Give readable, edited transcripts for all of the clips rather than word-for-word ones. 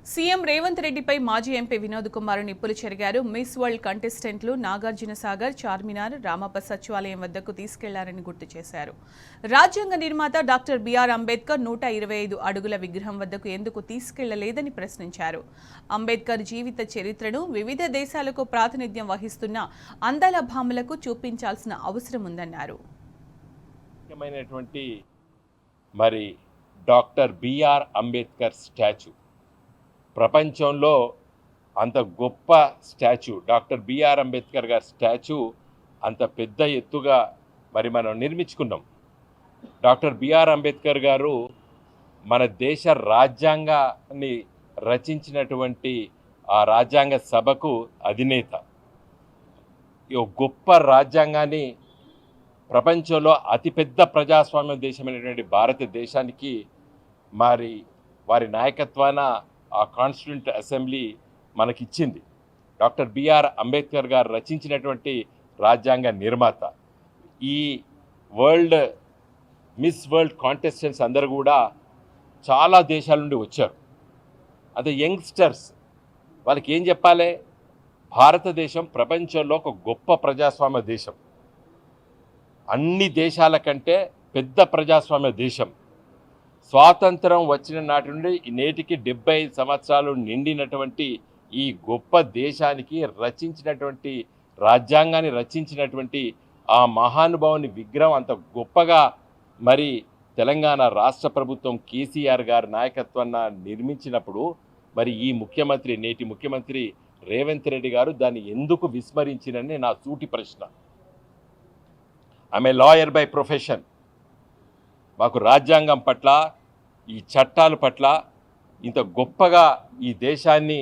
CM Revanth రెడ్డిపై మాజీ MP Vinod Kumar నిప్పులు చెరిగారు. మిస్ వరల్డ్ కంటెస్టెంట్లు నాగార్జున సాగర్, చార్మినార్, రామప్ప సచివాలయం వద్దకు తీసుకెళ్లారని గుర్తు చేశారు. రాజ్యాంగ నిర్మాత డాక్టర్ బిఆర్ అంబేద్కర్ 125 అడుగుల విగ్రహం వద్దకు ఎందుకు తీసుకెళ్లలేదని ప్రశ్నించారు. అంబేద్కర్ జీవిత చరిత్రను వివిధ దేశాలకు ప్రాతినిధ్యం వహిస్తున్న అందాల భామలకు చూపించాల్సిన అవసరం ఉందన్నారు. మరి డాక్టర్ బిఆర్ అంబేద్కర్ స్టాచ్యూ ప్రపంచంలో అంత గొప్ప స్టాచ్యూ, డాక్టర్ బిఆర్ అంబేద్కర్ గారి స్టాచ్యూ అంత పెద్ద ఎత్తుగా మరి మనం నిర్మించుకున్నాం. డాక్టర్ బిఆర్ అంబేద్కర్ గారు మన దేశ రాజ్యాంగాన్ని రచించినటువంటి ఆ రాజ్యాంగ సభకు అధినేత. ఈ గొప్ప రాజ్యాంగాన్ని ప్రపంచంలో అతిపెద్ద ప్రజాస్వామ్య దేశమైనటువంటి భారతదేశానికి మరి వారి నాయకత్వాన ఆ కాన్స్టిట్యూంట్ అసెంబ్లీ మనకిచ్చింది. డాక్టర్ బిఆర్ అంబేద్కర్ గారు రచించినటువంటి రాజ్యాంగ నిర్మాత. ఈ మిస్ వరల్డ్ కాంటెస్టెంట్స్ అందరూ కూడా చాలా దేశాల నుండి వచ్చారు. అదే యంగ్స్టర్స్, వాళ్ళకి ఏం చెప్పాలి? భారతదేశం ప్రపంచంలో ఒక గొప్ప ప్రజాస్వామ్య దేశం, అన్ని దేశాల కంటే పెద్ద ప్రజాస్వామ్య దేశం. స్వాతంత్రం వచ్చిన నాటి నుండి నేటికి 75 సంవత్సరాలు నిండినటువంటి ఈ గొప్ప దేశానికి రచించినటువంటి రాజ్యాంగాన్ని రచించినటువంటి ఆ మహానుభావుని విగ్రహం అంత గొప్పగా మరి తెలంగాణ రాష్ట్ర ప్రభుత్వం కేసీఆర్ గారి నాయకత్వాన్ని నిర్మించినప్పుడు మరి ఈ ముఖ్యమంత్రి, నేటి ముఖ్యమంత్రి రేవంత్ రెడ్డి గారు దాన్ని ఎందుకు విస్మరించినని నా సూటి ప్రశ్న. ఆమె లాయర్ బై ప్రొఫెషన్. మాకు రాజ్యాంగం పట్ల, ఈ చట్టాల పట్ల ఇంత గొప్పగా ఈ దేశాన్ని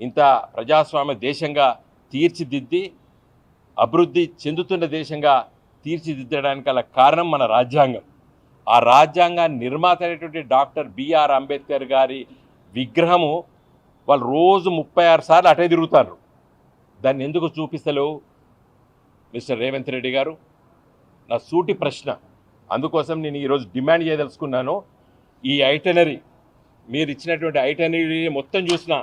ఇంత ప్రజాస్వామ్య దేశంగా తీర్చిదిద్ది అభివృద్ధి చెందుతున్న దేశంగా తీర్చిదిద్దడానికి గల కారణం మన రాజ్యాంగం. ఆ రాజ్యాంగ నిర్మాత అయినటువంటి డాక్టర్ బిఆర్ అంబేద్కర్ గారి విగ్రహము వాళ్ళు రోజు 36 సార్లు అటే తిరుగుతారు. దాన్ని ఎందుకు చూపిస్తలేవు మిస్టర్ రేవంత్ రెడ్డి గారు? నా సూటి ప్రశ్న. అందుకోసం నేను ఈరోజు డిమాండ్ చేయదలుచుకున్నాను. ఈ ఐటనరీ, మీరు ఇచ్చినటువంటి ఐటనరీ మొత్తం చూసిన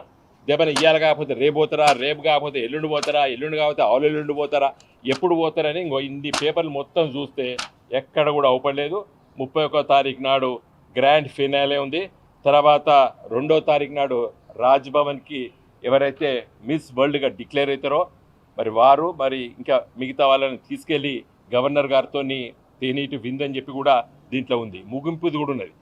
దేవన ఇయ్యాలి కాకపోతే రేపు పోతారా, రేపు కాకపోతే ఎల్లుండి పోతారా, ఎల్లుండి కాకపోతే ఆవులెల్లుండి పోతారా, ఎప్పుడు పోతారని ఇన్ని పేపర్లు మొత్తం చూస్తే ఎక్కడ కూడా అవపడలేదు. 31వ తారీఖు నాడు గ్రాండ్ ఫినాలే ఉంది. తర్వాత 2వ తారీఖు నాడు రాజ్భవన్కి ఎవరైతే మిస్ వరల్డ్గా డిక్లేర్ అవుతారో మరి వారు మరి ఇంకా మిగతా వాళ్ళని తీసుకెళ్ళి గవర్నర్ గారితో తేనీటి విందని చెప్పి కూడా దీంట్లో ఉంది. ముగింపుది కూడా ఉన్నది.